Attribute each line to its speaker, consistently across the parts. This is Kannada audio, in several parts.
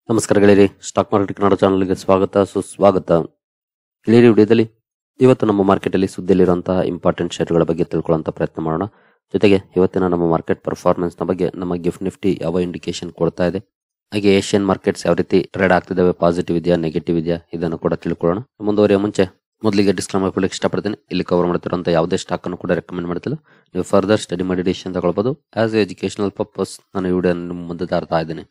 Speaker 1: ನಮಸ್ಕಾರ ಗೆಳೆಯರಿ, ಸ್ಟಾಕ್ ಮಾರ್ಕೆಟ್ ಕನ್ನಡ ಚಾನಲ್ಗೆ ಸ್ವಾಗತ ಸುಸ್ವಾಗತ. ಗೆಳೆಯರಿ, ವಿಡಿಯೋದಲ್ಲಿ ಇವತ್ತು ನಮ್ಮ ಮಾರ್ಕೆಟ್ ಅಲ್ಲಿ ಸುದ್ದಿಯಲ್ಲಿರುವಂತಹ ಇಂಪಾರ್ಟೆಂಟ್ ಶೇರ್ಗಳ ಬಗ್ಗೆ ತಿಳ್ಕೊಳ್ಳುವಂತ ಪ್ರಯತ್ನ ಮಾಡೋಣ. ಜೊತೆಗೆ ಇವತ್ತಿನ ನಮ್ಮ ಮಾರ್ಕೆಟ್ ಪರ್ಫಾರ್ಮೆನ್ಸ್ ನ ಬಗ್ಗೆ ನಮ್ಮ ಗಿಫ್ಟ್ ನಿಫ್ಟಿ ಯಾವ ಇಂಡಿಕೇಶನ್ ಕೊಡ್ತಾ ಇದೆ, ಹಾಗೆ ಏಷ್ಯನ್ ಮಾರ್ಕೆಟ್ಸ್ ಯಾವ ರೀತಿ ಟ್ರೇಡ್ ಆಗ್ತಿದ್ದಾವೆ, ಪಾಸಿಟಿವ್ ಇದೆಯಾ ನೆಗೆಟಿವ್ ಇದೆಯಾ ಇದನ್ನು ಕೂಡ ತಿಳ್ಕೊಳ್ಳೋಣ. ಮುಂದುವರಿಯ ಮುಂಚೆ ಮೊದಲಿಗೆ ಡಿಸ್ಕ್ಲೇಮರ್ ಕೊಡಲಿಕ್ಕೆ ಇಷ್ಟಪಡ್ತೀನಿ. ಇಲ್ಲಿ ಕವರ್ ಮಾಡ್ತಿರುವಂತಹ ಯಾವುದೇ ಸ್ಟಾಕ್ ಅನ್ನು ಕೂಡ ರೆಕಮೆಂಡ್ ಮಾಡ್ತಿಲ್ಲ. ನೀವು ಫರ್ದರ್ ಸ್ಟಡಿ ಮಾಡಿ ಡಿಸಿಷನ್ ತಗೊಳ್ಬಹುದು. ಆಸ್ ಎಜುಕೇಶನಲ್ ಪರ್ಪಸ್ ನಾನು ಈ ವಿಡಿಯೋ ಮುಂದೆ ತರ್ತಾ ಇದ್ದೀನಿ.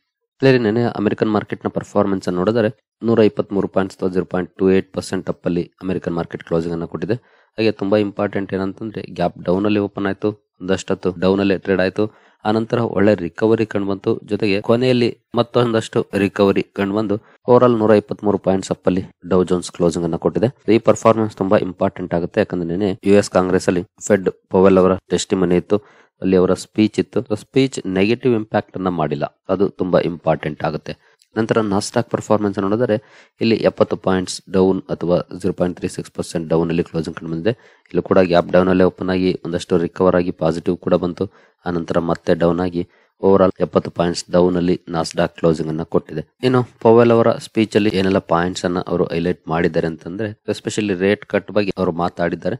Speaker 1: ನೆನೆ ಅಮೆರಿಕನ್ ಮಾರ್ಕೆಟ್ ನ ಪರ್ಫಾರ್ಮೆನ್ಸ್ ಅನ್ನು ನೋಡಿದರೆ 123 ಪಾಯಿಂಟ್ಸ್ 0.28% ಅಪ್ ಅಲ್ಲಿ ಅಮೆರಿಕನ್ ಮಾರ್ಕೆಟ್ ಕ್ಲೋಸಿಂಗ್ ಅನ್ನು ಕೊಟ್ಟಿದೆ. ಹಾಗೆ ತುಂಬಾ ಇಂಪಾರ್ಟೆಂಟ್ ಏನಂತಂದ್ರೆ ಗ್ಯಾಪ್ ಡೌನ್ ಅಲ್ಲಿ ಓಪನ್ ಆಯ್ತು, ಒಂದಷ್ಟು ಡೌನ್ ಅಲ್ಲಿ ಟ್ರೇಡ್ ಆಯ್ತು, ಆನಂತರ ಒಳ್ಳೆ ರಿಕವರಿ ಕಂಡು ಬಂತು. ಜೊತೆಗೆ ಕೊನೆಯಲ್ಲಿ ಮತ್ತೊಂದಷ್ಟು ರಿಕವರಿ ಕಂಡು ಬಂದು ಓವರ್ ಆಲ್ 123 ಪಾಯಿಂಟ್ಸ್ ಅಪ್ ಅಲ್ಲಿ ಡೌ ಜೋನ್ಸ್ ಕ್ಲೋಸಿಂಗ್ ಅನ್ನು ಕೊಟ್ಟಿದೆ. ಈ ಪರ್ಫಾರ್ಮೆನ್ಸ್ ತುಂಬಾ ಇಂಪಾರ್ಟೆಂಟ್ ಆಗುತ್ತೆ, ಯಾಕಂದ್ರೆ ನೆನೆ US ಕಾಂಗ್ರೆಸ್ ಅಲ್ಲಿ ಫೆಡ್ ಪವೆಲ್ ಅವರ ಟೆಸ್ಟಿಮನಿ ಇತ್ತು, ಅಲ್ಲಿ ಅವರ ಸ್ಪೀಚ್ ಇತ್ತು. ಸ್ಪೀಚ್ ನೆಗೆಟಿವ್ ಇಂಪ್ಯಾಕ್ಟ್ ಅನ್ನ ಮಾಡಿಲ್ಲ, ಅದು ತುಂಬಾ ಇಂಪಾರ್ಟೆಂಟ್ ಆಗುತ್ತೆ. ನಂತರ ನಾಸ್ಡಾಕ್ ಪರ್ಫಾರ್ಮೆನ್ಸ್ ನೋಡಿದರೆ ಇಲ್ಲಿ 70 ಪಾಯಿಂಟ್ಸ್ ಡೌನ್ ಅಥವಾ 0.36% ಡೌನ್ ಅಲ್ಲಿ ಕ್ಲೋಸಿಂಗ್ ಕಂಡು ಬಂದಿದೆ. ಇಲ್ಲಿ ಕೂಡ ಗ್ಯಾಪ್ ಡೌನ್ ಅಲ್ಲಿ ಓಪನ್ ಆಗಿ ಒಂದಷ್ಟು ರಿಕವರ್ ಆಗಿ ಪಾಸಿಟಿವ್ ಕೂಡ ಬಂತು, ಆನಂತರ ಮತ್ತೆ ಡೌನ್ ಆಗಿ ಓವರ್ ಆಲ್ 70 ಪಾಯಿಂಟ್ಸ್ ಡೌನ್ ಅಲ್ಲಿ ನಾಸ್ಡಾಕ್ ಕ್ಲೋಸಿಂಗ್ ಅನ್ನ ಕೊಟ್ಟಿದೆ. ಇನ್ನು ಪವೆಲ್ ಅವರ ಸ್ಪೀಚ್ ಅಲ್ಲಿ ಏನೆಲ್ಲ ಪಾಯಿಂಟ್ಸ್ ಅನ್ನ ಅವರು ಹೈಲೈಟ್ ಮಾಡಿದ್ದಾರೆ ಅಂತಂದ್ರೆ, ಎಸ್ಪೆಷಲಿ ರೇಟ್ ಕಟ್ ಬಗ್ಗೆ ಅವರು ಮಾತಾಡಿದ್ದಾರೆ.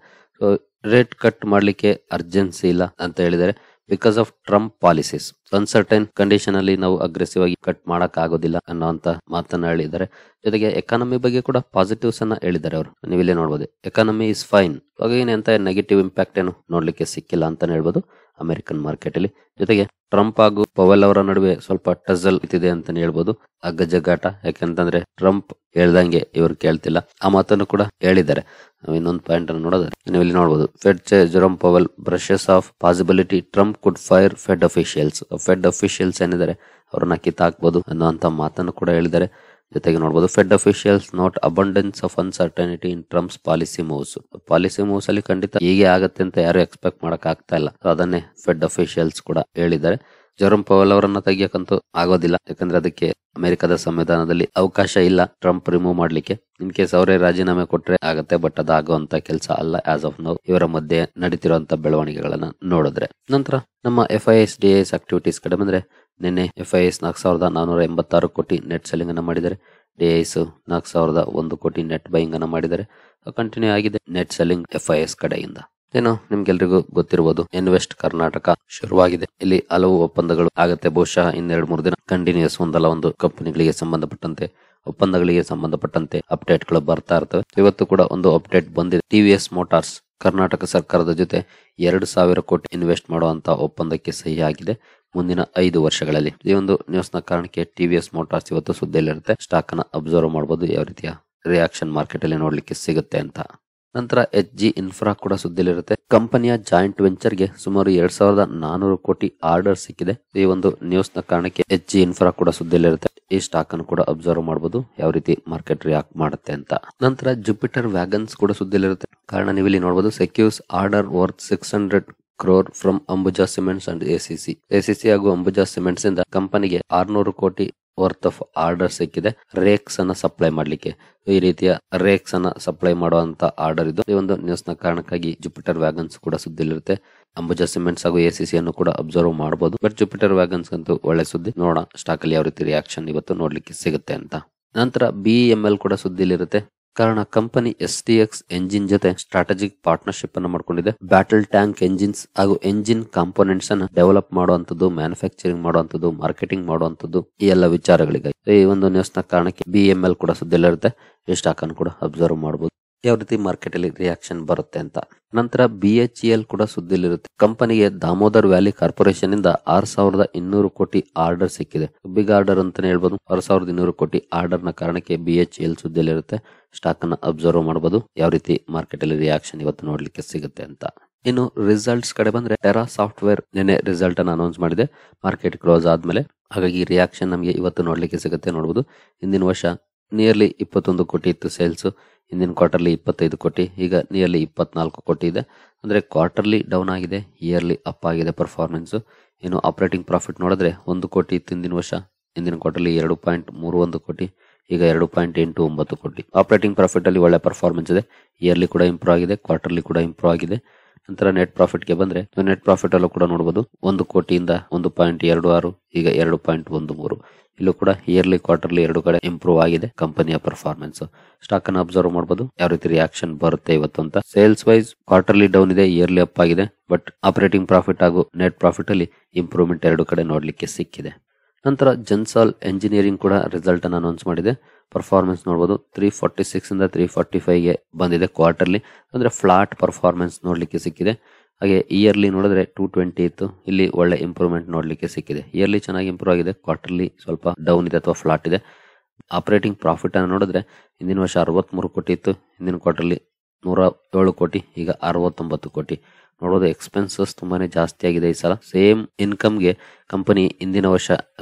Speaker 1: ರೇಟ್ ಕಟ್ ಮಾಡ್ಲಿಕ್ಕೆ ಅರ್ಜೆನ್ಸಿ ಇಲ್ಲ ಅಂತ ಹೇಳಿದ್ದಾರೆ. Because of Trump policies, uncertain condition ಅಲ್ಲಿ ನಾವು ಅಗ್ರೆಸಿವ್ ಆಗಿ ಕಟ್ ಮಾಡಕ್ ಆಗೋದಿಲ್ಲ ಅನ್ನೋಂತ ಮಾತನ್ನ ಹೇಳಿದ್ದಾರೆ. ಜೊತೆಗೆ ಎಕಾನಮಿ ಬಗ್ಗೆ ಕೂಡ ಪಾಸಿಟಿವ್ಸ್ ಅನ್ನ ಹೇಳಿದ್ದಾರೆ ಅವರು. ನೀವು ಇಲ್ಲಿ ನೋಡಬಹುದು, ಎಕಾನಮಿ ಇಸ್ ಫೈನ್, ಹಾಗಾಗಿ ಅಂತ ನೆಗೆಟಿವ್ ಇಂಪ್ಯಾಕ್ಟ್ ಏನು ನೋಡ್ಲಿಕ್ಕೆ ಸಿಕ್ಕಿಲ್ಲ ಅಂತಾನೆ ಹೇಳ್ಬೋದು ಅಮೆರಿಕನ್ ಮಾರ್ಕೆಟ್ ಅಲ್ಲಿ. ಜೊತೆಗೆ ಟ್ರಂಪ್ ಹಾಗೂ ಪವೆಲ್ ಅವರ ನಡುವೆ ಸ್ವಲ್ಪ ಟಜಲ್ ಇದೆ ಅಂತಾನೆ ಹೇಳ್ಬೋದು, ಅಗ್ಗಜಗ್ಗಾಟ. ಯಾಕಂತಂದ್ರೆ ಟ್ರಂಪ್ ಹೇಳ್ದಂಗೆ ಇವರು ಕೇಳ್ತಿಲ್ಲ, ಆ ಮಾತನ್ನು ಕೂಡ ಹೇಳಿದ್ದಾರೆ. ಇನ್ನೊಂದು ಪಾಯಿಂಟ್ ಅನ್ನು ನೋಡಿದ್ರೆ ನೀವು ಇಲ್ಲಿ ನೋಡಬಹುದು, Fed Jerome Powell brushes off possibility Trump could fire Fed officials. Fed officials ಏನಿದ್ದಾರೆ ಅವ್ರನ್ನ ಕಿತ್ತಾಕ್ಬಹುದು ಅನ್ನುವಂತ ಮಾತನ್ನು ಕೂಡ ಹೇಳಿದ್ದಾರೆ. ಜೊತೆಗೆ ನೋಡಬಹುದು, Fed officials note abundance of uncertainty in Trump's policy moves. Policy moves ಅಲ್ಲಿ ಖಂಡಿತ ಹೀಗೆ ಆಗತ್ತೆ ಅಂತ ಯಾರು ಎಕ್ಸ್ಪೆಕ್ಟ್ ಮಾಡಕ್ ಆಗ್ತಾ ಇಲ್ಲ, ಅದನ್ನೇ ಫೆಡ್ ಅಫಿಷಿಯಲ್ಸ್ ಕೂಡ ಹೇಳಿದ್ದಾರೆ. ಜೆರೋಮ್ ಪವೆಲ್ ಅವರನ್ನ ತೆಗಿಯಕ್ಕಂತೂ ಆಗೋದಿಲ್ಲ, ಯಾಕಂದ್ರೆ ಅದಕ್ಕೆ ಅಮೆರಿಕದ ಸಂವಿಧಾನದಲ್ಲಿ ಅವಕಾಶ ಇಲ್ಲ ಟ್ರಂಪ್ ರಿಮೂವ್ ಮಾಡ್ಲಿಕ್ಕೆ. ಇನ್ ಕೇಸ್ ಅವರೇ ರಾಜೀನಾಮೆ ಕೊಟ್ರೆ ಆಗತ್ತೆ, ಬಟ್ ಅದಾಗುವಂತ ಕೆಲಸ ಅಲ್ಲ ಆಸ್ ಆಫ್ ನೌ, ಇವರ ಮಧ್ಯೆ ನಡೀತಿರುವಂತ ಬೆಳವಣಿಗೆಗಳನ್ನ ನೋಡಿದ್ರೆ. ನಂತರ ನಮ್ಮ FIS DIS ಆಕ್ಟಿವಿಟೀಸ್ ಕಡೆ ಬಂದ್ರೆ, ನಿನ್ನೆ FIS 4,486 ಕೋಟಿ ನೆಟ್ ಸೆಲ್ಲಿಂಗ್ ಅನ್ನ ಮಾಡಿದ್ದಾರೆ. DIS 4,001 ಕೋಟಿ ನೆಟ್ ಬೈಯಿಂಗ್ ಅನ್ನ ಮಾಡಿದ್ದಾರೆ. ಕಂಟಿನ್ಯೂ ಆಗಿದೆ ನೆಟ್ ಸೆಲ್ಲಿಂಗ್ FIS ಕಡೆಯಿಂದ. ಏನು ನಿಮ್ಗೆಲ್ರಿಗೂ ಗೊತ್ತಿರಬಹುದು, ಇನ್ವೆಸ್ಟ್ ಕರ್ನಾಟಕ ಶುರುವಾಗಿದೆ. ಇಲ್ಲಿ ಹಲವು ಒಪ್ಪಂದಗಳು ಆಗತ್ತೆ. ಬಹುಶಃ 2-3 ದಿನ ಕಂಟಿನ್ಯೂಸ್ ಒಂದಲ್ಲ ಒಂದು ಕಂಪನಿಗಳಿಗೆ ಸಂಬಂಧಪಟ್ಟಂತೆ, ಒಪ್ಪಂದಗಳಿಗೆ ಸಂಬಂಧಪಟ್ಟಂತೆ ಅಪ್ಡೇಟ್ ಗಳು ಬರ್ತಾ ಇರ್ತವೆ. ಇವತ್ತು ಕೂಡ ಒಂದು ಅಪ್ಡೇಟ್ ಬಂದಿದೆ. TVS ಮೋಟಾರ್ಸ್ ಕರ್ನಾಟಕ ಸರ್ಕಾರದ ಜೊತೆ 2,000 ಕೋಟಿ ಇನ್ವೆಸ್ಟ್ ಮಾಡುವಂತ ಒಪ್ಪಂದಕ್ಕೆ ಸಹಿ ಆಗಿದೆ ಮುಂದಿನ 5 ವರ್ಷಗಳಲ್ಲಿ. ಈ ಒಂದು ನ್ಯೂಸ್ ನ ಕಾರಣಕ್ಕೆ TVS ಮೋಟಾರ್ಸ್ ಇವತ್ತು ಸುದ್ದಿಯಲ್ಲಿರುತ್ತೆ. ಸ್ಟಾಕ್ ಅನ್ನ ಅಬ್ಸರ್ವ್ ಮಾಡಬಹುದು, ಯಾವ ರೀತಿಯ ರಿಯಾಕ್ಷನ್ ಮಾರ್ಕೆಟ್ ಅಲ್ಲಿ ನೋಡ್ಲಿಕ್ಕೆ ಸಿಗುತ್ತೆ ಅಂತ. ನಂತರ HG ಇನ್ಫ್ರಾ ಕೂಡ ಸುದ್ದಿಲಿರುತ್ತೆ. ಕಂಪನಿಯ ಜಾಯಿಂಟ್ ವೆಂಚರ್ ಗೆ ಸುಮಾರು 2,400 ಕೋಟಿ ಆರ್ಡರ್ ಸಿಕ್ಕಿದೆ. ಈ ಒಂದು ನ್ಯೂಸ್ ನ ಕಾರಣಕ್ಕೆ HG ಇನ್ಫ್ರಾ ಕೂಡ ಸುದ್ದಿಲಿರುತ್ತೆ. ಈ ಸ್ಟಾಕ್ ಅನ್ನು ಕೂಡ ಅಬ್ಸರ್ವ್ ಮಾಡಬಹುದು, ಯಾವ ರೀತಿ ಮಾರ್ಕೆಟ್ ರಿಯಾಕ್ಟ್ ಮಾಡುತ್ತೆ ಅಂತ. ನಂತರ ಜುಪಿಟರ್ ವ್ಯಾಗನ್ಸ್ ಕೂಡ ಸುದ್ದಿಲಿರುತ್ತೆ. ಕಾರಣ ನೀವು ಇಲ್ಲಿ ನೋಡಬಹುದು, secures order worth 600 crore from Ambuja cements and ACC ಹಾಗೂ ಅಂಬುಜಾ ಸಿಮೆಂಟ್ಸ್ ಇಂದ ಕಂಪನಿಗೆ 600 ಕೋಟಿ ವರ್ತ್ ಆಫ್ ಆರ್ಡರ್ ಸಿಕ್ಕಿದೆ ರೇಕ್ಸ್ ಅನ್ನ ಸಪ್ಲೈ ಮಾಡ್ಲಿಕ್ಕೆ. ಈ ರೀತಿಯ ರೇಕ್ಸ್ ಅನ್ನ ಸಪ್ಲೈ ಮಾಡುವಂತ ಆರ್ಡರ್ ಇದು. ಈ ಒಂದು ನ್ಯೂಸ್ ನ ಕಾರಣಕ್ಕಾಗಿ ಜುಪಿಟರ್ ವ್ಯಾಗನ್ಸ್ ಕೂಡ ಸುದ್ದಿಲಿರುತ್ತೆ. ಅಂಬುಜಾ ಸಿಮೆಂಟ್ಸ್ ಹಾಗೂ ACC ಅನ್ನು ಕೂಡ ಅಬ್ಸರ್ವ್ ಮಾಡಬಹುದು. ಬಟ್ ಜುಪಿಟರ್ ವ್ಯಾಗನ್ಸ್ ಅಂತೂ ಒಳ್ಳೆ ಸುದ್ದಿ. ನೋಡೋಣ ಸ್ಟಾಕ್ ಅಲ್ಲಿ ಯಾವ ರೀತಿ ರಿಯಾಕ್ಷನ್ ಇವತ್ತು ನೋಡ್ಲಿಕ್ಕೆ ಸಿಗುತ್ತೆ ಅಂತ. ನಂತರ BEML ಕೂಡ ಸುದ್ದಿಲಿರುತ್ತೆ. ಕಾರಣ ಕಂಪನಿ STX ಎಂಜಿನ್ ಜೊತೆ ಸ್ಟ್ರಾಟಜಿಕ್ ಪಾರ್ಟ್ನರ್ಶಿಪ್ ಅನ್ನು ಮಾಡ್ಕೊಂಡಿದೆ. ಬ್ಯಾಟಲ್ ಟ್ಯಾಂಕ್ ಎಂಜಿನ್ಸ್ ಹಾಗೂ ಎಂಜಿನ್ ಕಾಂಪೋನೆಂಟ್ಸ್ ಅನ್ನು ಡೆವಲಪ್ ಮಾಡುವಂತದ್ದು, ಮ್ಯಾನುಫ್ಯಾಕ್ಚರಿಂಗ್ ಮಾಡುವಂತದ್ದು, ಮಾರ್ಕೆಟಿಂಗ್ ಮಾಡುವಂತದ್ದು, ಈ ಎಲ್ಲ ವಿಚಾರಗಳಿಗೆ ಈ ಒಂದು ನ್ಯೂಸ್ ನ ಕಾರಣಕ್ಕೆ BEML ಕೂಡ ಸುದ್ದಿಲಿರುತ್ತೆ. ಈ ಸ್ಟಾಕ್ ಅನ್ನು ಕೂಡ ಅಬ್ಸರ್ವ್ ಮಾಡಬಹುದು, ಯಾವ ರೀತಿ ಮಾರ್ಕೆಟ್ ಅಲ್ಲಿ ರಿಯಾಕ್ಷನ್ ಬರುತ್ತೆ ಅಂತ. ನಂತರ BHEL ಕೂಡ ಸುದ್ದಿಲಿರುತ್ತೆ. ಕಂಪನಿಗೆ ದಾಮೋದರ್ ವ್ಯಾಲಿ ಕಾರ್ಪೊರೇಷನ್ ಇಂದ 6,200 ಕೋಟಿ ಆರ್ಡರ್ ಸಿಕ್ಕಿದೆ. ಬಿಗ್ ಆರ್ಡರ್ ಅಂತಾನೆ ಹೇಳ್ಬೋದು. 6,200 ಕೋಟಿ ಆರ್ಡರ್ ನ ಕಾರಣಕ್ಕೆ BHEL ಸುದ್ದಿಲಿರುತ್ತೆ. ಸ್ಟಾಕ್ ಅನ್ನ ಅಬ್ಸರ್ವ್ ಮಾಡಬಹುದು, ಯಾವ ರೀತಿ ಮಾರ್ಕೆಟ್ ಅಲ್ಲಿ ರಿಯಾಕ್ಷನ್ ಇವತ್ತು ನೋಡ್ಲಿಕ್ಕೆ ಸಿಗುತ್ತೆ ಅಂತ. ಇನ್ನು ರಿಸಲ್ಟ್ಸ್ ಕಡೆ ಬಂದ್ರೆ, ಟೆರಾ ಸಾಫ್ಟ್ವೇರ್ ನಿನ್ನೆ ರಿಸಲ್ಟ್ ಅನ್ನು ಅನೌನ್ಸ್ ಮಾಡಿದೆ ಮಾರ್ಕೆಟ್ ಕ್ಲೋಸ್ ಆದ್ಮೇಲೆ. ಹಾಗಾಗಿ ರಿಯಾಕ್ಷನ್ ನಮಗೆ ಇವತ್ತು ನೋಡ್ಲಿಕ್ಕೆ ಸಿಗುತ್ತೆ. ನೋಡಬಹುದು, ಹಿಂದಿನ ವರ್ಷ ನಿಯರ್ಲಿ 21 ಕೋಟಿ ಇತ್ತು ಸೇಲ್ಸ್, ಹಿಂದಿನ ಕ್ವಾರ್ಟರ್ಲಿ 25 ಕೋಟಿ, ಈಗ ನಿಯರ್ಲಿ 24 ಕೋಟಿ ಇದೆ. ಅಂದ್ರೆ ಕ್ವಾರ್ಟರ್ಲಿ ಡೌನ್ ಆಗಿದೆ, ಇಯರ್ಲಿ ಅಪ್ ಆಗಿದೆ ಪರ್ಫಾರ್ಮೆನ್ಸ್. ಇನ್ನು ಆಪರೇಟಿಂಗ್ ಪ್ರಾಫಿಟ್ ನೋಡಿದ್ರೆ 1 ಕೋಟಿ ಇತ್ತು ಹಿಂದಿನ ವರ್ಷ, ಹಿಂದಿನ ಕ್ವಾರ್ಟರ್ಲಿ 2.31 ಕೋಟಿ, ಈಗ 2.89 ಕೋಟಿ. ಆಪರೇಟಿಂಗ್ ಪ್ರಾಫಿಟ್ ಅಲ್ಲಿ ಒಳ್ಳೆ ಪರ್ಫಾರ್ಮೆನ್ಸ್ ಇದೆ. ಇಯರ್ಲಿ ಕೂಡ ಇಂಪ್ರೂವ್ ಆಗಿದೆ, ಕ್ವಾರ್ಟರ್ಲಿ ಕೂಡ ಇಂಪ್ರೂವ್ ಆಗಿದೆ. ನಂತರ ನೆಟ್ ಪ್ರಾಫಿಟ್ ಗೆ ಬಂದ್ರೆ, ನೆಟ್ ಪ್ರಾಫಿಟ್ ಅಲ್ಲೂ ಕೂಡ ನೋಡಬಹುದು 1 ಕೋಟಿಯಿಂದ 1.26, ಈಗ 2.13. ಇಲ್ಲೂ ಕೂಡ ಇಯರ್ಲಿ ಕ್ವಾರ್ಟರ್ಲಿ ಎರಡು ಕಡೆ ಇಂಪ್ರೂವ್ ಆಗಿದೆ ಕಂಪನಿಯ ಪರ್ಫಾರ್ಮೆನ್ಸ್. ಸ್ಟಾಕ್ ಅನ್ನು ಅಬ್ಸರ್ವ್ ಮಾಡಬಹುದು ಯಾವ ರೀತಿ ರಿಯಾಕ್ಷನ್ ಬರುತ್ತೆ ಇವತ್ತು ಅಂತ. ಸೇಲ್ಸ್ ವೈಸ್ ಕ್ವಾರ್ಟರ್ಲಿ ಡೌನ್ ಇದೆ, ಇಯರ್ಲಿ ಅಪ್ ಆಗಿದೆ. ಬಟ್ ಆಪರೇಟಿಂಗ್ ಪ್ರಾಫಿಟ್ ಹಾಗೂ ನೆಟ್ ಪ್ರಾಫಿಟ್ ಅಲ್ಲಿ ಇಂಪ್ರೂವ್ಮೆಂಟ್ ಎರಡು ಕಡೆ ನೋಡ್ಲಿಕ್ಕೆ ಸಿಕ್ಕಿದೆ. ನಂತರ ಜೆನ್ಸಾಲ್ ಎಂಜಿನಿಯರಿಂಗ್ ಕೂಡ ರಿಸಲ್ಟ್ ಅನ್ನು ಅನೌನ್ಸ್ ಮಾಡಿದೆ. ಪರ್ಫಾರ್ಮೆನ್ಸ್ ನೋಡಬಹುದು 346 ಇಂದ 345 ಗೆ ಬಂದಿದೆ ಕ್ವಾರ್ಟರ್ಲಿ, ಅಂದ್ರೆ ಫ್ಲಾಟ್ ಪರ್ಫಾರ್ಮೆನ್ಸ್ ನೋಡ್ಲಿಕ್ಕೆ ಸಿಕ್ಕಿದೆ. ಹಾಗೆ ಇಯರ್ಲಿ ನೋಡಿದ್ರೆ 220 ಇತ್ತು, ಇಲ್ಲಿ ಒಳ್ಳೆ ಇಂಪ್ರೂವ್ಮೆಂಟ್ ನೋಡ್ಲಿಕ್ಕೆ ಸಿಕ್ಕಿದೆ. ಇಯರ್ಲಿ ಚೆನ್ನಾಗಿ ಇಂಪ್ರೂವ್ ಆಗಿದೆ, ಕ್ವಾರ್ಟರ್ಲಿ ಸ್ವಲ್ಪ ಡೌನ್ ಇದೆ ಅಥವಾ ಫ್ಲಾಟ್ ಇದೆ. ಆಪರೇಟಿಂಗ್ ಪ್ರಾಫಿಟ್ ಅನ್ನು ನೋಡಿದ್ರೆ ಹಿಂದಿನ ವರ್ಷ 63 ಕೋಟಿ ಇತ್ತು, ಹಿಂದಿನ ಕ್ವಾರ್ಟರ್ಲಿ 107 ಕೋಟಿ, ಈಗ 69 ಕೋಟಿ. ನೋಡೋದು ಎಕ್ಸ್ಪೆನ್ಸಸ್ ತುಂಬಾನೇ ಜಾಸ್ತಿ ಆಗಿದೆ ಈ ಸಲ. ಸೇಮ್ ಇನ್ಕಮ್ಗೆ ಕಂಪನಿ ಹಿಂದಿನ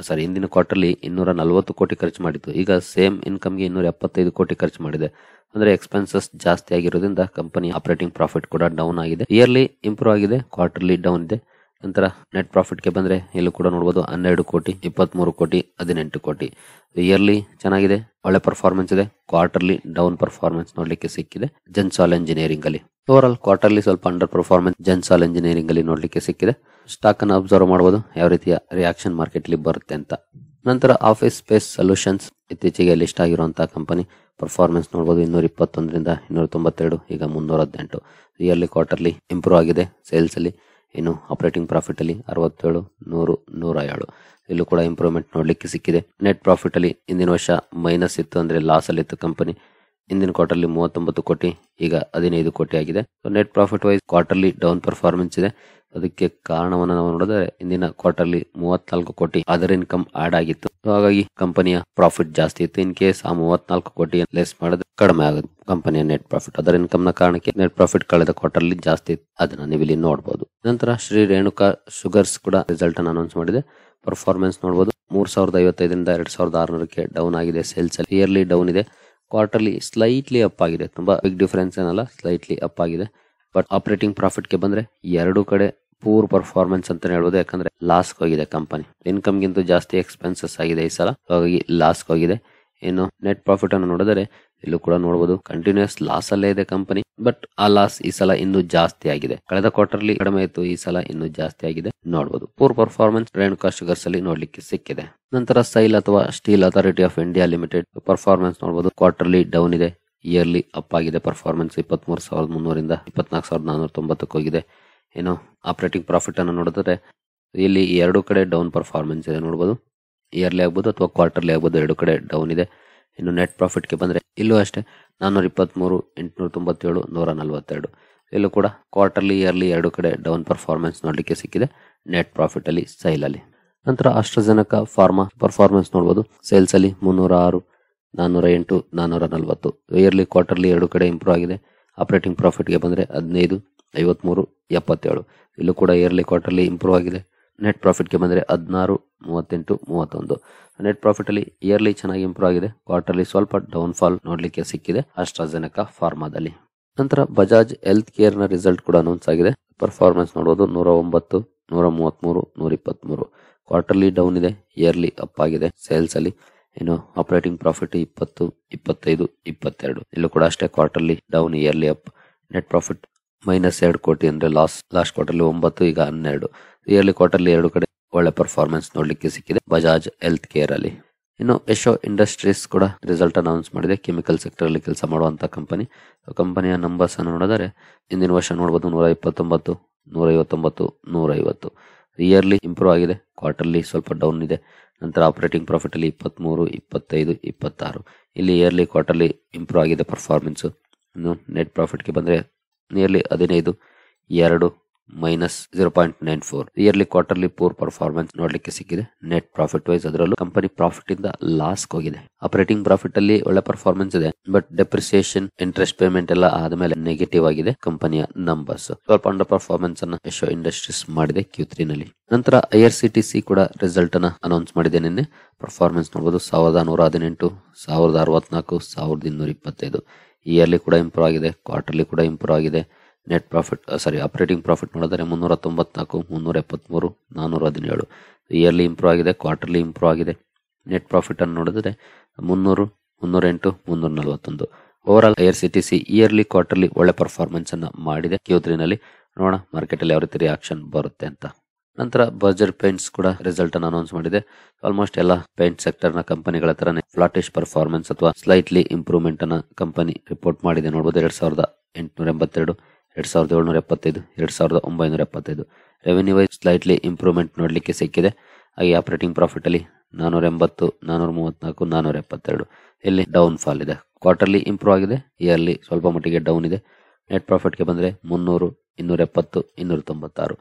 Speaker 1: ಕ್ವಾರ್ಟರ್ಲಿ 240 ಕೋಟಿ ಖರ್ಚು ಮಾಡಿತ್ತು, ಈಗ ಸೇಮ್ ಇನ್ಕಮ್ಗೆ 275 ಕೋಟಿ ಖರ್ಚು ಮಾಡಿದೆ. ಅಂದ್ರೆ ಎಕ್ಸ್ಪೆನ್ಸಸ್ ಜಾಸ್ತಿ ಆಗಿರೋದ್ರಿಂದ ಕಂಪನಿ ಆಪರೇಟಿಂಗ್ ಪ್ರಾಫಿಟ್ ಕೂಡ ಡೌನ್ ಆಗಿದೆ. ಇಯರ್ಲಿ ಇಂಪ್ರೂವ್ ಆಗಿದೆ, ಕ್ವಾರ್ಟರ್ಲಿ ಡೌನ್ ಇದೆ. ನಂತರ ನೆಟ್ ಪ್ರಾಫಿಟ್ಗೆ ಬಂದ್ರೆ ಇಲ್ಲೂ ಕೂಡ ನೋಡಬಹುದು 12 ಕೋಟಿ, 23 ಕೋಟಿ, 18 ಕೋಟಿ. ಇಯರ್ಲಿ ಚೆನ್ನಾಗಿದೆ, ಒಳ್ಳೆ ಪರ್ಫಾರ್ಮೆನ್ಸ್ ಇದೆ. ಕ್ವಾರ್ಟರ್ಲಿ ಡೌನ್ ಪರ್ಫಾರ್ಮೆನ್ಸ್ ನೋಡ್ಲಿಕ್ಕೆ ಸಿಕ್ಕಿದೆ ಜೆನ್ಸಾಲ್ ಎಂಜಿನಿಯರಿಂಗ್ ಅಲ್ಲಿ. ಓವರ್ ಆಲ್ ಕ್ವಾರ್ಟರ್ಲಿ ಸ್ವಲ್ಪ ಅಂಡರ್ ಪರ್ಫಾರ್ಮೆನ್ಸ್ ಜೆನ್ಸಾಲ್ ಎಂಜಿನಿಯರಿಂಗ್ ಅಲ್ಲಿ ನೋಡ್ಲಿಕ್ಕೆ ಸಿಕ್ಕಿದೆ. ಸ್ಟಾಕ್ ಅನ್ನು ಅಬ್ಸರ್ವ್ ಮಾಡಬಹುದು ಯಾವ ರೀತಿಯ ರಿಯಾಕ್ಷನ್ ಮಾರ್ಕೆಟ್ ಅಲ್ಲಿ ಬರುತ್ತೆ ಅಂತ. ನಂತರ ಆಫೀಸ್ ಸ್ಪೇಸ್ ಸೊಲ್ಯೂಷನ್ಸ್ ಇತ್ತೀಚೆಗೆ ಲಿಸ್ಟ್ ಆಗಿರುವಂತಹ ಕಂಪನಿ. ಪರ್ಫಾರ್ಮೆನ್ಸ್ ನೋಡಬಹುದು 221 ರಿಂದ 292, ಈಗ 318. ಇಯರ್ಲಿ ಕ್ವಾರ್ಟರ್ಲಿ ಇಂಪ್ರೂವ್ ಆಗಿದೆ ಸೇಲ್ಸ್ ಅಲ್ಲಿ. ಇನ್ನು ಆಪರೇಟಿಂಗ್ ಪ್ರಾಫಿಟ್ ಅಲ್ಲಿ 67, 100, 107 ಇಲ್ಲೂ ಕೂಡ ಇಂಪ್ರೂವ್ಮೆಂಟ್ ನೋಡ್ಲಿಕ್ಕೆ ಸಿಕ್ಕಿದೆ. ನೆಟ್ ಪ್ರಾಫಿಟ್ ಅಲ್ಲಿ ಹಿಂದಿನ ವರ್ಷ ಮೈನಸ್ ಇತ್ತು, ಅಂದ್ರೆ ಲಾಸ್ ಅಲ್ಲಿ ಇತ್ತು ಕಂಪನಿ. ಹಿಂದಿನ ಕ್ವಾರ್ಟರ್ಲಿ 39 ಕೋಟಿ, ಈಗ 15 ಕೋಟಿ ಆಗಿದೆ. Net profit wise quarterly down performance ಇದೆ. ಅದಕ್ಕೆ ಕಾರಣವನ್ನು ನಾವು ನೋಡಿದ್ರೆ ಹಿಂದಿನ ಕ್ವಾರ್ಟರ್ಲಿ 34 ಕೋಟಿ ಅದರ್ ಇನ್ಕಮ್ ಆಡ್ ಆಗಿತ್ತು, ಹಾಗಾಗಿ ಕಂಪನಿಯ ಪ್ರಾಫಿಟ್ ಜಾಸ್ತಿ ಇತ್ತು. ಇನ್ ಕೇಸ್ ಆ 34 ಕೋಟಿ ಲೆಸ್ ಮಾಡಿದ್ರೆ ಕಡಿಮೆ ಆಗುತ್ತೆ ಕಂಪನಿಯ ನೆಟ್ ಪ್ರಾಫಿಟ್. ಅದರ್ ಇನ್ಕಮ್ ನ ಕಾರಣಕ್ಕೆ ನೆಟ್ ಪ್ರಾಫಿಟ್ ಕಳೆದ ಕ್ವಾರ್ಟರ್ಲಿ ಜಾಸ್ತಿ ಇತ್ತು, ಅದನ್ನ ನೀವು ಇಲ್ಲಿ ನೋಡಬಹುದು. ನಂತರ ಶ್ರೀ ರೇಣುಕಾ ಶುಗರ್ಸ್ ಕೂಡ ರಿಸಲ್ಟ್ ಅನ್ನು ಅನೌನ್ಸ್ ಮಾಡಿದೆ. ಪರ್ಫಾರ್ಮೆನ್ಸ್ ನೋಡಬಹುದು 3055 ರಿಂದ 2600 ಡೌನ್ ಆಗಿದೆ ಸೇಲ್ಸ್ ಅಲ್ಲಿ. ಇಯರ್ಲಿ ಡೌನ್ ಇದೆ, ಕ್ವಾರ್ಟರ್ಲಿ ಸ್ಲೈಟ್ಲಿ ಅಪ್ ಆಗಿದೆ, ತುಂಬಾ ಬಿಗ್ ಡಿಫರೆನ್ಸ್ ಏನಲ್ಲ, ಸ್ಲೈಟ್ಲಿ ಅಪ್ ಆಗಿದೆ. ಬಟ್ ಆಪರೇಟಿಂಗ್ ಪ್ರಾಫಿಟ್ ಗೆ ಬಂದ್ರೆ ಎರಡು ಕಡೆ ಪೂರ್ ಪರ್ಫಾರ್ಮೆನ್ಸ್ ಅಂತ ಹೇಳ್ಬೋದು. ಯಾಕಂದ್ರೆ ಲಾಸ್ ಹೋಗಿದೆ ಕಂಪನಿ, ಇನ್ಕಮ್ ಗಿಂತ ಜಾಸ್ತಿ ಎಕ್ಸ್ಪೆನ್ಸಸ್ ಆಗಿದೆ ಈ ಸಲ, ಹಾಗಾಗಿ ಲಾಸ್ ಹೋಗಿದೆ. ಇನ್ನು ನೆಟ್ ಪ್ರಾಫಿಟ್ ಅನ್ನು ನೋಡಿದರೆ ಇಲ್ಲೂ ಕೂಡ ನೋಡಬಹುದು ಕಂಟಿನ್ಯೂಸ್ ಲಾಸ್ ಅಲ್ಲೇ ಇದೆ ಕಂಪನಿ. ಬಟ್ ಆ ಲಾಸ್ ಈ ಸಲ ಇನ್ನೂ ಜಾಸ್ತಿ ಆಗಿದೆ. ಕಳೆದ ಕ್ವಾರ್ಟರ್ಲಿ ಕಡಿಮೆ ಇತ್ತು, ಈ ಸಲ ಇನ್ನೂ ಜಾಸ್ತಿ ಆಗಿದೆ ನೋಡಬಹುದು. ಪೂರ್ ಪರ್ಫಾರ್ಮೆನ್ಸ್ ರೇಣುಕಾ ಶುಗರ್ಸ್ ಅಲ್ಲಿ ನೋಡ್ಲಿಕ್ಕೆ ಸಿಕ್ಕಿದೆ. ನಂತರ ಸೈಲ್ ಅಥವಾ steel authority of India limited performance ನೋಡಬಹುದು. ಕ್ವಾರ್ಟರ್ಲಿ ಡೌನ್ ಇದೆ, ಇಯರ್ಲಿ ಅಪ್ ಆಗಿದೆ. ಪರ್ಫಾರ್ಮೆನ್ಸ್ 23,300 ರಿಂದ 24,490 ಹೋಗಿದೆ. ಏನು ಆಪರೇಟಿಂಗ್ ಪ್ರಾಫಿಟ್ ಅನ್ನು ನೋಡಿದ್ರೆ ಇಲ್ಲಿ ಎರಡು ಕಡೆ ಡೌನ್ ಪರ್ಫಾರ್ಮೆನ್ಸ್ ಇದೆ ನೋಡಬಹುದು. ಇಯರ್ಲಿ ಆಗ್ಬೋದು ಅಥವಾ ಕ್ವಾರ್ಟರ್ಲಿ ಆಗ್ಬೋದು, ಎರಡು ಕಡೆ ಡೌನ್ ಇದೆ. ಇನ್ನು ನೆಟ್ ಪ್ರಾಫಿಟ್ ಗೆ ಬಂದ್ರೆ ಇಲ್ಲೂ ಅಷ್ಟೇ 423, 897, 142 ಇಲ್ಲೂ ಕೂಡ ಕ್ವಾರ್ಟರ್ಲಿ ಇಯರ್ಲಿ ಎರಡು ಕಡೆ ಡೌನ್ ಪರ್ಫಾರ್ಮೆನ್ಸ್ ನೋಡ್ಲಿಕ್ಕೆ ಸಿಕ್ಕಿದೆ ನೆಟ್ ಪ್ರಾಫಿಟ್ ಅಲ್ಲಿ ಸೈಲ್ ಅಲ್ಲಿ. ನಂತರ ಆಸ್ಟ್ರಾಜೆನೆಕಾ ಫಾರ್ಮಾ ಪರ್ಫಾರ್ಮೆನ್ಸ್ ನೋಡಬಹುದು. ಸೇಲ್ಸ್ ಅಲ್ಲಿ 306, 408, 440. ಇಯರ್ಲಿ ಕ್ವಾರ್ಟರ್ಲಿ ಎರಡು ಕಡೆ ಇಂಪ್ರೂವ್ ಆಗಿದೆ. ಆಪರೇಟಿಂಗ್ ಪ್ರಾಫಿಟ್ ಗೆ ಬಂದ್ರೆ 15, 53, 77 ಇಲ್ಲೂ ಕೂಡ ಇಯರ್ಲಿ ಕ್ವಾರ್ಟರ್ಲಿ ಇಂಪ್ರೂವ್ ಆಗಿದೆ. ನೆಟ್ ಪ್ರಾಫಿಟ್ ಗೆ ಬಂದ್ರೆ 16, 38, 31. ನೆಟ್ ಪ್ರಾಫಿಟ್ ಅಲ್ಲಿ ಇಯರ್ಲಿ ಚೆನ್ನಾಗಿ ಇಂಪ್ರೂವ್ ಆಗಿದೆ, ಕ್ವಾರ್ಟರ್ಲಿ ಸ್ವಲ್ಪ ಡೌನ್ ಫಾಲ್ ನೋಡ್ಲಿಕ್ಕೆ ಸಿಕ್ಕಿದೆ ಆಸ್ಟ್ರಾಜೆನೆಕಾ ಫಾರ್ಮಾದಲ್ಲಿ. ನಂತರ ಬಜಾಜ್ ಹೆಲ್ತ್ ಕೇರ್ ನ ರಿಸಲ್ಟ್ ಕೂಡ ಅನೌನ್ಸ್ ಆಗಿದೆ. ಪರ್ಫಾರ್ಮೆನ್ಸ್ ನೋಡಬಹುದು 109, 133, 123. ಕ್ವಾರ್ಟರ್ಲಿ ಡೌನ್ ಇದೆ, ಇಯರ್ಲಿ ಅಪ್ ಆಗಿದೆ ಸೇಲ್ಸ್ ಅಲ್ಲಿ. ಇನ್ನು ಆಪರೇಟಿಂಗ್ ಪ್ರಾಫಿಟ್ 20, 25, 22 ಇಲ್ಲೂ ಕೂಡ ಅಷ್ಟೇ quarterly down, yearly up. Net profit -2 ಕೋಟಿ, ಅಂದ್ರೆ ಲಾಸ್ಟ್ ಕ್ವಾರ್ಟರ್ಲಿ 9, ಈಗ 12. ಇಯರ್ಲಿ ಕ್ವಾರ್ಟರ್ಲಿ ಎರಡು ಕಡೆ ಒಳ್ಳೆ ಪರ್ಫಾರ್ಮೆನ್ಸ್ ನೋಡ್ಲಿಕ್ಕೆ ಸಿಕ್ಕಿದೆ ಬಜಾಜ್ ಹೆಲ್ತ್ ಕೇರ್ ಅಲ್ಲಿ. ಇನ್ನು ಯಶೋ ಇಂಡಸ್ಟ್ರೀಸ್ ಕೂಡ ರಿಸಲ್ಟ್ ಅನೌನ್ಸ್ ಮಾಡಿದೆ. ಕೆಮಿಕಲ್ ಸೆಕ್ಟರ್ ಅಲ್ಲಿ ಕೆಲಸ ಮಾಡುವಂತ ಕಂಪನಿಯ ನಂಬರ್ಸ್ ಅನ್ನು ನೋಡಿದರೆ ಹಿಂದಿನ ವರ್ಷ ನೋಡಬಹುದು 129, 159, 150. ಇಯರ್ಲಿ ಇಂಪ್ರೂವ್ ಆಗಿದೆ, ಕ್ವಾರ್ಟರ್ಲಿ ಸ್ವಲ್ಪ ಡೌನ್ ಇದೆ. ನಂತರ ಆಪರೇಟಿಂಗ್ ಪ್ರಾಫಿಟ್ ಅಲ್ಲಿ 23, 25, 26 ಇಲ್ಲಿ ಇಯರ್ಲಿ ಕ್ವಾರ್ಟರ್ಲಿ ಇಂಪ್ರೂವ್ ಆಗಿದೆ ಪರ್ಫಾರ್ಮೆನ್ಸ್. ಇನ್ನು ನೆಟ್ ಪ್ರಾಫಿಟ್ ಗೆ ಬಂದ್ರೆ nearly 15, 2, -0.94. Yearly quarterly poor performance ನೋಡ್ಲಿಕ್ಕೆ ಸಿಕ್ಕಿದೆ ನೆಟ್ ಪ್ರಾಫಿಟ್ ವೈಸ್. ಅದರಲ್ಲೂ ಕಂಪನಿ ಪ್ರಾಫಿಟ್ ಇಂದ ಲಾಸ್ ಹೋಗಿದೆ. ಆಪರೇಟಿಂಗ್ ಪ್ರಾಫಿಟ್ ಅಲ್ಲಿ ಒಳ್ಳೆ ಪರ್ಫಾರ್ಮೆನ್ಸ್ ಇದೆ, ಬಟ್ ಡೆಪ್ರಿಸಿಯೇಷನ್, ಇಂಟ್ರೆಸ್ಟ್ ಪೇಮೆಂಟ್ ಎಲ್ಲ ಆದ್ಮೇಲೆ ನೆಗೆಟಿವ್ ಆಗಿದೆ ಕಂಪನಿಯ ನಂಬರ್ಸ್. ಸ್ವಲ್ಪ ಅಂಡರ್ ಪರ್ಫಾರ್ಮೆನ್ಸ್ ಅನ್ನ ಯಶೋ ಇಂಡಸ್ಟ್ರೀಸ್ ಮಾಡಿದೆ Q3 ನಲ್ಲಿ. ನಂತರ IRCTC ಕೂಡ ರಿಸಲ್ಟ್ ಅನ್ನ ಅನೌನ್ಸ್ ಮಾಡಿದೆ ನಿನ್ನೆ. ಪರ್ಫಾರ್ಮೆನ್ಸ್ ನೋಡಬಹುದು 1118, 1064, 1225. ಇಯರ್ಲಿ ಕೂಡ ಇಂಪ್ರೂವ್ ಆಗಿದೆ, ಕ್ವಾರ್ಟರ್ಲಿ ಕೂಡ ಇಂಪ್ರೂವ್ ಆಗಿದೆ. ನೆಟ್ ಪ್ರಾಫಿಟ್ ಆಪರೇಟಿಂಗ್ ಪ್ರಾಫಿಟ್ ನೋಡಿದ್ರೆ 394, 373, 417. ಇಯರ್ಲಿ ಇಂಪ್ರೂವ್ ಆಗಿದೆ, ಕ್ವಾರ್ಟರ್ಲಿ ಇಂಪ್ರೂವ್ ಆಗಿದೆ. ನೆಟ್ ಪ್ರಾಫಿಟ್ ಅನ್ನು ನೋಡಿದ್ರೆ 300, 308, 341. Over all IRCTC yearly quarterly ಒಳ್ಳೆ ಪರ್ಫಾರ್ಮೆನ್ಸ್ ಅನ್ನ ಮಾಡಿದೆ Q3 ನಲ್ಲಿ. ನೋಡೋಣ ಮಾರ್ಕೆಟ್ ಅಲ್ಲಿ ಯಾವ ರೀತಿ ರಿಯಾಕ್ಷನ್ ಬರುತ್ತೆ ಅಂತ. ನಂತರ ಬರ್ಜರ್ ಪೇಂಟ್ಸ್ ಕೂಡ ರಿಸಲ್ಟ್ ಅನ್ನು ಅನೌನ್ಸ್ ಮಾಡಿದೆ. ಆಲ್ಮೋಸ್ಟ್ ಎಲ್ಲ ಪೇಂಟ್ ಸೆಕ್ಟರ್ ನ ಕಂಪನಿಗಳ ತರನೇ ಫ್ಲಾಟಿಶ್ ಪರ್ಫಾರ್ಮೆನ್ಸ್ ಅಥವಾ ಸ್ಲೈಟ್ಲಿ ಇಂಪ್ರೂವ್ಮೆಂಟ್ ಅನ್ನ ಕಂಪನಿ ರಿಪೋರ್ಟ್ ಮಾಡಿದೆ. ನೋಡಬಹುದು 2882, 2775, 2975 ರೆವೆನ್ಯೂ ವೈಸ್ ಸ್ಲೈಟ್ಲಿ ಇಂಪ್ರೂವ್ಮೆಂಟ್ ನೋಡ್ಲಿಕ್ಕೆ ಸಿಕ್ಕಿದೆ. ಹಾಗೆ ಆಪರೇಟಿಂಗ್ ಪ್ರಾಫಿಟ್ ಅಲ್ಲಿ 480, 434, 472 ಇಲ್ಲಿ ಡೌನ್ ಫಾಲ್ ಇದೆ. ಕ್ವಾರ್ಟರ್ಲಿ ಇಂಪ್ರೂವ್ ಆಗಿದೆ, ಇಯರ್ಲಿ ಸ್ವಲ್ಪ ಮಟ್ಟಿಗೆ ಡೌನ್ ಇದೆ. ನೆಟ್ ಪ್ರಾಫಿಟ್ ಗೆ ಬಂದ್ರೆ 300, 270, 296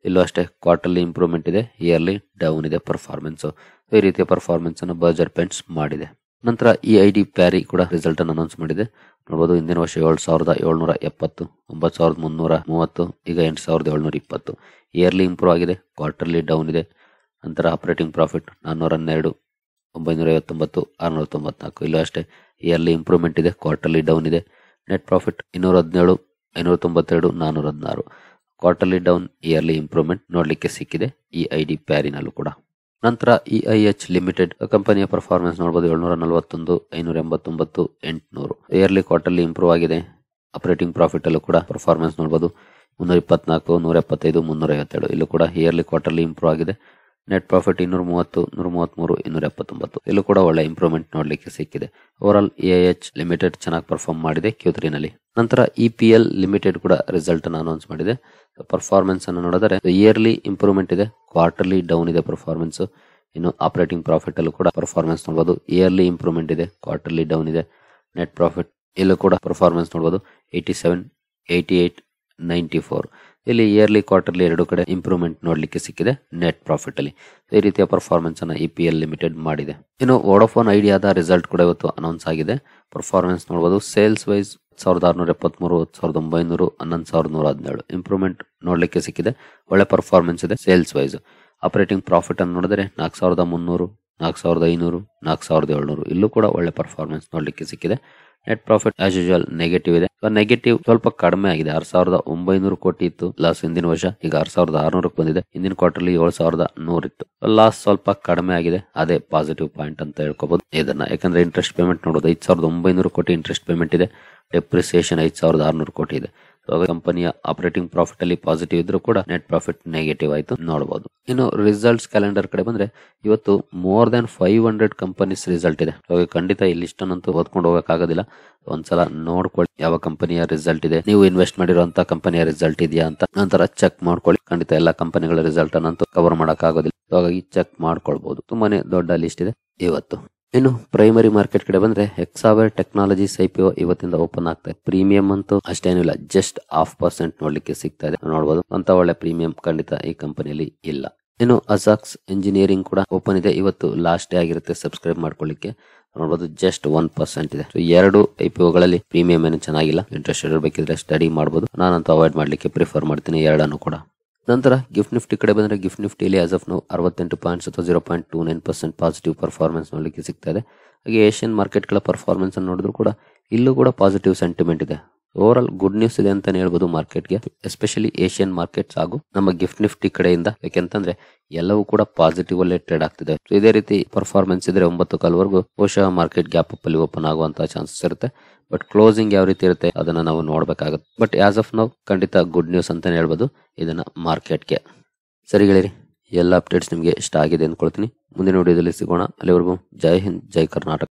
Speaker 1: ಇಲ್ಲೂ ಅಷ್ಟೇ ಕ್ವಾರ್ಟರ್ಲಿ ಇಂಪ್ರೂವ್ಮೆಂಟ್ ಇದೆ, ಇಯರ್ಲಿ ಡೌನ್ ಇದೆ ಪರ್ಫಾರ್ಮೆನ್ಸ್. ಈ ರೀತಿಯ ಪರ್ಫಾರ್ಮೆನ್ಸ್ ಅನ್ನು ಬರ್ಜರ್ ಪೇಂಟ್ಸ್ ಮಾಡಿದೆ. ನಂತರ EID ಪ್ಯಾರಿ ಕೂಡ ರಿಸಲ್ಟ್ ಅನ್ನು ಅನೌನ್ಸ್ ಮಾಡಿದೆ. ನೋಡಬಹುದು ಹಿಂದಿನ ವರ್ಷ 7770, 9330, ಈಗ 8720. ಇಯರ್ಲಿ ಇಂಪ್ರೂವ್ ಆಗಿದೆ, ಕ್ವಾರ್ಟರ್ಲಿ ಡೌನ್ ಇದೆ. ನಂತರ ಆಪರೇಟಿಂಗ್ ಪ್ರಾಫಿಟ್ 412, 959, 694 ಇಲ್ಲೂ ಅಷ್ಟೇ ಇಯರ್ಲಿ ಇಂಪ್ರೂವ್ಮೆಂಟ್ ಇದೆ, ಕ್ವಾರ್ಟರ್ಲಿ ಡೌನ್ ಇದೆ. Net profit 217, 592, 416 quarterly down, yearly improvement ನೋಡ್ಲಿಕ್ಕೆ ಸಿಕ್ಕಿದೆ EID ಪ್ಯಾರಿನಲ್ಲೂ ಕೂಡ. ನಂತರ EIH ಲಿಮಿಟೆಡ್ ಕಂಪನಿಯ ಪರ್ಫಾರ್ಮೆನ್ಸ್ ನೋಡಬಹುದು 741, 589, 800 ಇಯರ್ಲಿ ಕ್ವಾರ್ಟರ್ಲಿ ಇಂಪ್ರೂವ್ ಆಗಿದೆ. ಆಪರೇಟಿಂಗ್ ಪ್ರಾಫಿಟ್ ಅಲ್ಲೂ ಕೂಡ ಪರ್ಫಾರ್ಮೆನ್ಸ್ ನೋಡಬಹುದು 324, 175, 357 ಇಲ್ಲೂ ಕೂಡ ಇಯರ್ಲಿ ಕ್ವಾರ್ಟರ್ಲಿ ಇಂಪ್ರೂವ್ ಆಗಿದೆ. ನೆಟ್ ಪ್ರಾಫಿಟ್ 230, 133, 279 ಇಲ್ಲೂ ಕೂಡ ಒಳ್ಳೆ ಇಂಪ್ರೂವ್ಮೆಂಟ್ ನೋಡ್ಲಿಕ್ಕೆ ಸಿಕ್ಕಿದೆ. ಓವರ್ ಆಲ್ EIH ಲಿಮಿಟೆಡ್ ಚೆನ್ನಾಗಿ ಪರ್ಫಾರ್ಮ್ ಮಾಡಿದೆ Q3 ನಲ್ಲಿ. ನಂತರ EPL ಲಿಮಿಟೆಡ್ ಕೂಡ ರಿಸಲ್ಟ್ ಅನ್ನು ಅನೌನ್ಸ್ ಮಾಡಿದೆ. ಪರ್ಫಾರ್ಮೆನ್ಸ್ ಅನ್ನು ನೋಡಿದರೆ ಇಯರ್ಲಿ ಇಂಪ್ರೂವ್ಮೆಂಟ್ ಇದೆ, ಕ್ವಾರ್ಟರ್ಲಿ ಡೌನ್ ಇದೆ ಪರ್ಫಾರ್ಮೆನ್ಸ್. ಇನ್ನು ಆಪರೇಟಿಂಗ್ ಪ್ರಾಫಿಟ್ ಅಲ್ಲೂ ಕೂಡ ಪರ್ಫಾರ್ಮೆನ್ಸ್ ನೋಡಬಹುದು, ಇಯರ್ಲಿ ಇಂಪ್ರೂವ್ಮೆಂಟ್ ಇದೆ, ಕ್ವಾರ್ಟರ್ಲಿ ಡೌನ್ ಇದೆ. ನೆಟ್ ಪ್ರಾಫಿಟ್ ಇಲ್ಲೂ ಕೂಡ ಪರ್ಫಾರ್ಮೆನ್ಸ್ ನೋಡಬಹುದು 87, 88, 94 ಇಲ್ಲಿ ಇಯರ್ಲಿ ಕ್ವಾರ್ಟರ್ಲಿ ಎರಡು ಕಡೆ ಇಂಪ್ರೂವ್ಮೆಂಟ್ ನೋಡ್ಲಿಕ್ಕೆ ಸಿಕ್ಕಿದೆ ನೆಟ್ ಪ್ರಾಫಿಟ್ ಅಲ್ಲಿ. ಈ ರೀತಿಯ ಪರ್ಫಾರ್ಮೆನ್ಸ್ ಅನ್ನ EPL ಲಿಮಿಟೆಡ್ ಮಾಡಿದೆ. ಇನ್ನು ವೋಡಾಫೋನ್ ಐಡಿಯಾದ ರಿಸಲ್ಟ್ ಕೂಡ ಇವತ್ತು ಅನೌನ್ಸ್ ಆಗಿದೆ. ಪರ್ಫಾರ್ಮೆನ್ಸ್ ನೋಡಬಹುದು ಸೇಲ್ಸ್ ವೈಸ್ 1673, 1900, 11117 ಇಂಪ್ರೂವ್ಮೆಂಟ್ ನೋಡ್ಲಿಕ್ಕೆ ಸಿಕ್ಕಿದೆ. ಒಳ್ಳೆ ಪರ್ಫಾರ್ಮೆನ್ಸ್ ಇದೆ ಸೇಲ್ಸ್ ವೈಸ್. ಆಪರೇಟಿಂಗ್ ಪ್ರಾಫಿಟ್ ಅನ್ನು ನೋಡಿದ್ರೆ 4300, 4500, 4700 ಇಲ್ಲೂ ಕೂಡ ಒಳ್ಳೆ ಪರ್ಫಾರ್ಮೆನ್ಸ್ ನೋಡ್ಲಿಕ್ಕೆ ಸಿಕ್ಕಿದೆ. Net profit as usual negative ಇದೆ. ನೆಗೆಟಿವ್ ಸ್ವಲ್ಪ ಕಡಿಮೆ ಆಗಿದೆ, 6900 ಕೋಟಿ ಇತ್ತು ಲಾಸ್ ಹಿಂದಿನ ವರ್ಷ, ಈಗ 6600 ಬಂದಿದೆ. ಹಿಂದಿನ ಕ್ವಾರ್ಟರ್ಲಿ 7100 ಇತ್ತು. ಲಾಸ್ ಸ್ವಲ್ಪ ಕಡಿಮೆ ಆಗಿದೆ, ಅದೇ ಪಾಸಿಟಿವ್ ಪಾಯಿಂಟ್ ಅಂತ ಹೇಳ್ಕೋಬಹುದು ಇದನ್ನ. ಯಾಕಂದ್ರೆ ಇಂಟ್ರೆಸ್ಟ್ ಪೇಮೆಂಟ್ ನೋಡೋದು 5900 ಕೋಟಿ ಇಂಟ್ರೆಸ್ಟ್ ಪೇಮೆಂಟ್ ಇದೆ, ಡೆಪ್ರಿಸಿಯೇಷನ್ 5600 ಕೋಟಿ ಇದೆ. ಕಂಪನಿಯ ಆಪರೇಟಿಂಗ್ ಪ್ರಾಫಿಟ್ ಅಲ್ಲಿ ಪಾಸಿಟಿವ್ ಇದ್ರೂ ಕೂಡ ನೆಟ್ ಪ್ರಾಫಿಟ್ ನೆಗೆಟಿವ್ ಆಯ್ತು ನೋಡಬಹುದು. ಇನ್ನು ರಿಸಲ್ಟ್ಸ್ ಕ್ಯಾಲೆಂಡರ್ ಕಡೆ ಬಂದ್ರೆ ಇವತ್ತು ಮೋರ್ ದನ್ 500 ಕಂಪನೀಸ್ ರಿಸಲ್ಟ್ ಇದೆ. ಖಂಡಿತ ಈ ಲಿಸ್ಟ್ ಅನ್ನಂತೂ ಓದ್ಕೊಂಡು ಹೋಗಕ್ಕಾಗೋದಿಲ್ಲ. ಒಂದ್ಸಲ ನೋಡ್ಕೊಳ್ಳಿ ಯಾವ ಕಂಪನಿಯ ರಿಸಲ್ಟ್ ಇದೆ, ನೀವು ಇನ್ವೆಸ್ಟ್ ಮಾಡಿರುವಂತ ಕಂಪನಿಯ ರಿಸಲ್ಟ್ ಇದೆಯಾ ಅಂತ ನಂತರ ಚೆಕ್ ಮಾಡ್ಕೊಳ್ಳಿ. ಖಂಡಿತ ಎಲ್ಲಾ ಕಂಪನಿಗಳ ರಿಸಲ್ಟ್ ಅನ್ನಂತೂ ಕವರ್ ಮಾಡಕ್ ಆಗೋದಿಲ್ಲ, ಹಾಗಾಗಿ ಚೆಕ್ ಮಾಡ್ಕೊಳ್ಬಹುದು. ತುಂಬಾನೇ ದೊಡ್ಡ ಲಿಸ್ಟ್ ಇದೆ ಇವತ್ತು. ಇನ್ನು ಪ್ರೈಮರಿ ಮಾರ್ಕೆಟ್ ಕಡೆ ಬಂದ್ರೆ ಹೆಕ್ಸಾವೇರ್ ಟೆಕ್ನಾಲಜೀಸ್ IPO ಇವತ್ತಿಂದ ಓಪನ್ ಆಗ್ತಾ ಇದೆ. ಪ್ರೀಮಿಯಂ ಅಂತೂ ಅಷ್ಟೇನಿಲ್ಲ, ಜಸ್ಟ್ 0.5% ನೋಡ್ಲಿಕ್ಕೆ ಸಿಗ್ತಾ ಇದೆ. ನೋಡಬಹುದು ಅಂತ ಒಳ್ಳೆ ಪ್ರೀಮಿಯಂ ಖಂಡಿತ ಈ ಕಂಪನಿಯಲ್ಲಿ ಇಲ್ಲ. ಇನ್ನು ಅಜಾಕ್ಸ್ ಇಂಜಿನಿಯರಿಂಗ್ ಕೂಡ ಓಪನ್ ಇದೆ. ಇವತ್ತು ಲಾಸ್ಟ್ ಡೇ ಆಗಿರುತ್ತೆ ಸಬ್ಸ್ಕ್ರೈಬ್ ಮಾಡ್ಕೊಳ್ಳಿಕ್ಕೆ. ನೋಡಬಹುದು ಜಸ್ಟ್ 1% ಇದೆ. ಎರಡು IPOಗಳಲ್ಲಿ ಪ್ರೀಮಿಯಂ ಏನು ಚೆನ್ನಾಗಿಲ್ಲ. ಇಂಟ್ರೆಸ್ಟ್ ಇರಬೇಕಿದ್ರೆ ಸ್ಟಡಿ ಮಾಡಬಹುದು. ನಾನಂತೂ ಅವಾಯ್ಡ್ ಮಾಡ್ಲಿಕ್ಕೆ ಪ್ರಿಫರ್ ಮಾಡ್ತೀನಿ ಎರಡನ್ನು ಕೂಡ. ನಂತರ ಗಿಫ್ಟ್ ನಿಫ್ಟಿ ಕಡೆ ಬಂದ್ರೆ ಗಿಫ್ಟ್ ನಿಫ್ಟಿಯಲ್ಲಿ ಆಸ್ ಆಫ್ ನೌ 68 ಪಾಯಿಂಟ್ಸ್ ಅಥವಾ 0.29% ಪಾಸಿಟಿವ್ ಪರ್ಫಾರ್ಮೆನ್ಸ್ ನೋಡ್ಲಿಕ್ಕೆ ಸಿಗ್ತಾ ಇದೆ. ಹಾಗೆ ಏಷ್ಯನ್ ಮಾರ್ಕೆಟ್ ಗಳ ಪರ್ಫಾರ್ಮೆನ್ಸ್ ಅನ್ನು ನೋಡಿದ್ರು ಕೂಡ ಇಲ್ಲೂ ಕೂಡ ಪಾಸಿಟಿವ್ ಸೆಂಟಿಮೆಂಟ್ ಇದೆ. ಓವರ್ ಆಲ್ ಗುಡ್ ನ್ಯೂಸ್ ಇದೆ ಅಂತಾನೆ ಹೇಳ್ಬೋದು ಮಾರ್ಕೆಟ್ಗೆ, ಎಸ್ಪೆಷಲಿ ಏಷ್ಯನ್ ಮಾರ್ಕೆಟ್ಸ್ ಹಾಗೂ ನಮ್ಮ ಗಿಫ್ಟ್ ನಿಫ್ಟಿ ಕಡೆಯಿಂದ. ಯಾಕೆಂತಂದ್ರೆ ಎಲ್ಲವೂ ಕೂಡ ಪಾಸಿಟಿವ್ ಅಲ್ಲೇ ಟ್ರೇಡ್ ಆಗ್ತಿದೆ. ಇದೇ ರೀತಿ ಪರ್ಫಾರ್ಮೆನ್ಸ್ ಇದ್ರೆ 9:15 ಬಹುಶಃ ಮಾರ್ಕೆಟ್ ಗ್ಯಾಪ್ ಅಪ್ ಅಲ್ಲಿ ಓಪನ್ ಆಗುವಂತಹ ಚಾನ್ಸಸ್ ಇರುತ್ತೆ. ಬಟ್ ಕ್ಲೋಸಿಂಗ್ ಯಾವ ರೀತಿ ಇರುತ್ತೆ ಅದನ್ನ ನಾವು ನೋಡ್ಬೇಕಾಗುತ್ತೆ. ಬಟ್ ಆಸ್ ಆಫ್ ನೌ ಖಂಡಿತ ಗುಡ್ ನ್ಯೂಸ್ ಅಂತಾನೆ ಹೇಳ್ಬೋದು ಇದನ್ನ ಮಾರ್ಕೆಟ್ಗೆ. ಸರಿ ಗೆಳೆಯರಿ, ಎಲ್ಲ ಅಪ್ಡೇಟ್ಸ್ ನಿಮಗೆ ಇಷ್ಟ ಆಗಿದೆ ಅಂದ್ಕೊಳ್ತೀನಿ. ಮುಂದಿನ ವಿಡಿಯೋದಲ್ಲಿ ಸಿಗೋಣ. ಅಲ್ಲಿವರೆಗೂ ಜೈ ಹಿಂದ್, ಜೈ ಕರ್ನಾಟಕ.